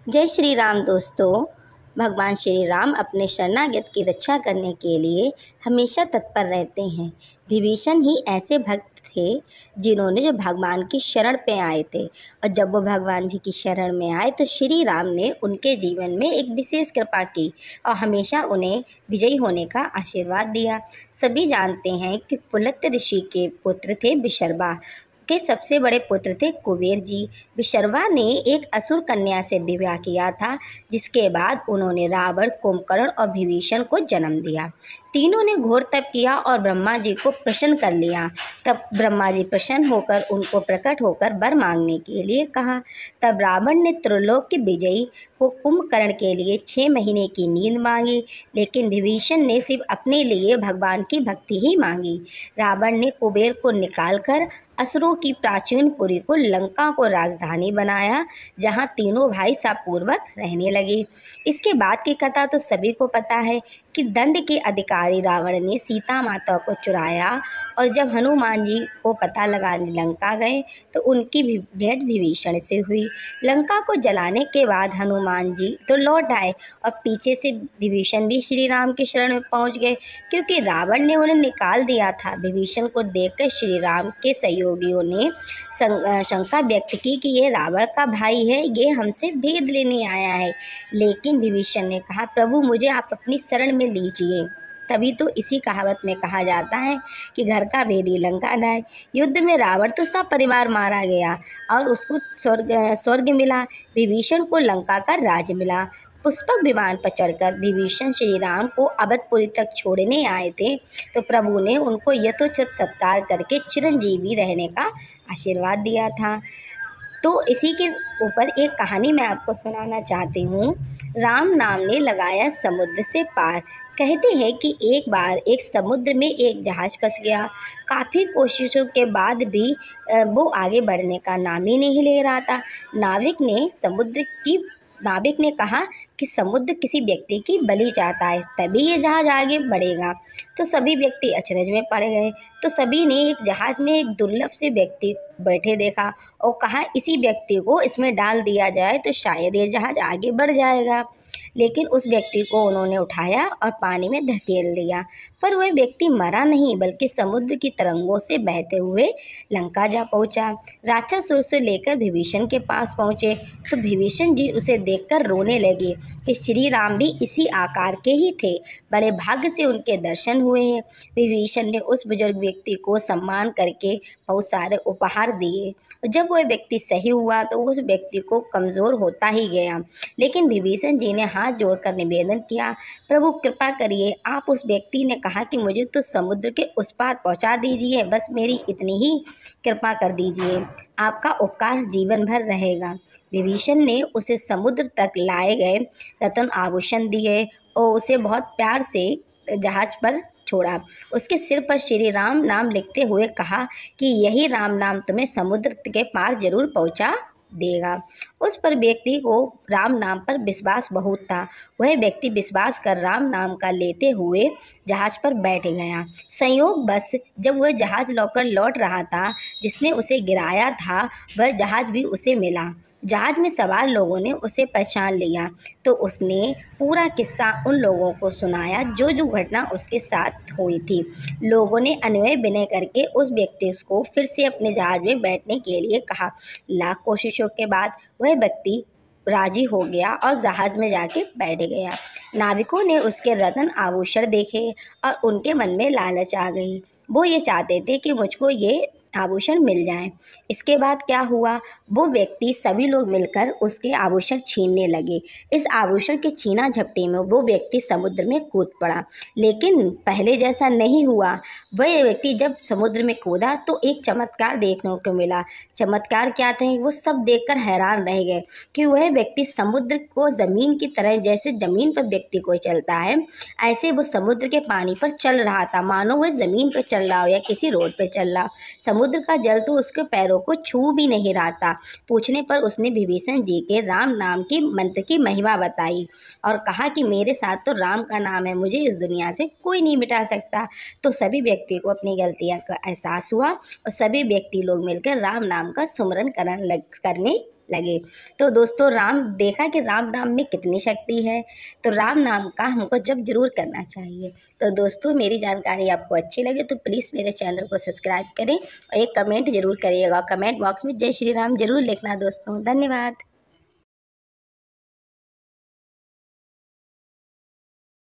जय श्री राम दोस्तों। भगवान श्री राम अपने शरणागत की रक्षा करने के लिए हमेशा तत्पर रहते हैं। विभीषण ही ऐसे भक्त थे जिन्होंने जो भगवान की शरण पे आए थे, और जब वो भगवान जी की शरण में आए तो श्री राम ने उनके जीवन में एक विशेष कृपा की और हमेशा उन्हें विजयी होने का आशीर्वाद दिया। सभी जानते हैं कि पुलत्य ऋषि के पुत्र थे विशर्वा के सबसे बड़े पुत्र थे कुबेर जी। विशर्वा ने एक असुर कन्या से विवाह किया था, जिसके बाद उन्होंने रावण, कुंभकर्ण और विभीषण को जन्म दिया। तीनों ने घोर तप किया और ब्रह्मा जी को प्रसन्न कर लिया। तब ब्रह्मा जी प्रसन्न होकर उनको प्रकट होकर वर मांगने के लिए कहा। तब रावण ने त्रिलोक के विजयी को कुंभकर्ण के लिए 6 महीने की नींद मांगी, लेकिन विभीषण ने सिर्फ अपने लिए भगवान की भक्ति ही मांगी। रावण ने कुबेर को निकालकर असुरों की प्राचीन पुरी को लंका को राजधानी बनाया, जहां तीनों भाई सापूर्वक रहने लगे। इसके बाद की कथा तो सभी को पता है कि दंड के अधिकारी रावण ने सीता माता को चुराया, और जब हनुमान जी को पता लगाने लंका गए तो उनकी भी भेंट विभीषण से हुई। लंका को जलाने के बाद हनुमान जी तो लौट आए और पीछे से विभीषण भी श्री राम की शरण में पहुंच गए, क्योंकि रावण ने उन्हें निकाल दिया था। विभीषण को देखकर श्री राम के सहयोगियों ने शंका व्यक्त की कि ये रावण का भाई है, ये हमसे भेद लेने आया है। लेकिन विभीषण ने कहा, प्रभु मुझे आप अपनी शरण में लीजिए। तभी तो इसी कहावत में कहा जाता है कि घर का भेदी लंका ढाए। युद्ध में रावण तो सब परिवार मारा गया और उसको स्वर्ग मिला। विभीषण को लंका का राज मिला। पुष्पक विमान पर चढ़कर विभीषण श्री राम को अवधपुरी तक छोड़ने आए थे, तो प्रभु ने उनको यथोचित सत्कार करके चिरंजीवी रहने का आशीर्वाद दिया था। तो इसी के ऊपर एक कहानी मैं आपको सुनाना चाहती हूँ। राम नाम ने लगाया समुद्र से पार। कहते हैं कि एक बार एक समुद्र में एक जहाज़ फंस गया। काफ़ी कोशिशों के बाद भी वो आगे बढ़ने का नाम ही नहीं ले रहा था। नाविक ने कहा कि समुद्र किसी व्यक्ति की बलि चाहता है, तभी ये जहाज़ आगे बढ़ेगा। तो सभी व्यक्ति अचरज में पड़ गए। तो सभी ने एक जहाज़ में एक दुर्लभ से व्यक्ति बैठे देखा और कहा, इसी व्यक्ति को इसमें डाल दिया जाए तो शायद ये जहाज़ आगे बढ़ जाएगा। लेकिन उस व्यक्ति को उन्होंने उठाया और पानी में धकेल दिया, पर वह व्यक्ति मरा नहीं, बल्कि समुद्र की तरंगों से बहते हुए लंका जा पहुंचा। राक्षस उसे लेकर विभीषण के पास पहुंचे तो विभीषण जी उसे देखकर रोने लगे कि श्री राम भी इसी आकार के ही थे, बड़े भाग्य से उनके दर्शन हुए हैं। विभीषण ने उस बुजुर्ग व्यक्ति को सम्मान करके बहुत सारे उपहार दिए। जब वह व्यक्ति सही हुआ तो उस व्यक्ति को कमज़ोर होता ही गया, लेकिन विभीषण जी ने हाथ जोड़कर निवेदन किया, प्रभु कृपा करिए। आप उस व्यक्ति ने कहा कि मुझे तो समुद्र के उस पार पहुंचा दीजिए, बस मेरी इतनी ही कृपा कर दीजिए, आपका उपकार जीवन भर रहेगा। विभीषण ने उसे समुद्र तक लाए गए रत्न आभूषण दिए और उसे बहुत प्यार से जहाज पर छोड़ा। उसके सिर पर श्री राम नाम लिखते हुए कहा कि यही राम नाम तुम्हें समुद्र के पार जरूर पहुंचा देगा। उस पर व्यक्ति को राम नाम पर विश्वास बहुत था। वह व्यक्ति विश्वास कर राम नाम का लेते हुए जहाज पर बैठ गया। संयोग बस जब वह जहाज लौट रहा था, जिसने उसे गिराया था वह जहाज भी उसे मिला। जहाज में सवार लोगों ने उसे पहचान लिया तो उसने पूरा किस्सा उन लोगों को सुनाया जो जो घटना उसके साथ हुई थी। लोगों ने अनुनय विनय करके उस व्यक्ति को फिर से अपने जहाज में बैठने के लिए कहा। लाख कोशिशों के बाद वह व्यक्ति राजी हो गया और जहाज में जाके बैठ गया। नाविकों ने उसके रत्न आभूषण देखे और उनके मन में लालच आ गई। वो ये चाहते थे कि मुझको ये आभूषण मिल जाएं। इसके बाद क्या हुआ, वो व्यक्ति सभी लोग मिलकर उसके आभूषण छीनने लगे। इस आभूषण के छीना झपटी में वो व्यक्ति समुद्र में कूद पड़ा, लेकिन पहले जैसा नहीं हुआ। वह व्यक्ति जब समुद्र में कूदा तो एक चमत्कार देखने को मिला। चमत्कार क्या था, वो सब देखकर हैरान रह गए कि वह व्यक्ति समुद्र को ज़मीन की तरह, जैसे ज़मीन पर व्यक्ति को चलता है, ऐसे वो समुद्र के पानी पर चल रहा था, मानो वह ज़मीन पर चल रहा हो या किसी रोड पर चल रहा। समुद्र का जल तो उसके पैरों को छू भी नहीं रहा था। पूछने पर उसने विभीषण जी के राम नाम की मंत्र की महिमा बताई और कहा कि मेरे साथ तो राम का नाम है, मुझे इस दुनिया से कोई नहीं मिटा सकता। तो सभी व्यक्ति को अपनी गलतियां का एहसास हुआ और सभी व्यक्ति लोग मिलकर राम नाम का सुमरन करने लगे। तो दोस्तों राम देखा कि राम नाम में कितनी शक्ति है, तो राम नाम का हमको जप जरूर करना चाहिए। तो दोस्तों मेरी जानकारी आपको अच्छी लगे तो प्लीज़ मेरे चैनल को सब्सक्राइब करें और एक कमेंट जरूर करिएगा। कमेंट बॉक्स में जय श्री राम जरूर लिखना दोस्तों। धन्यवाद।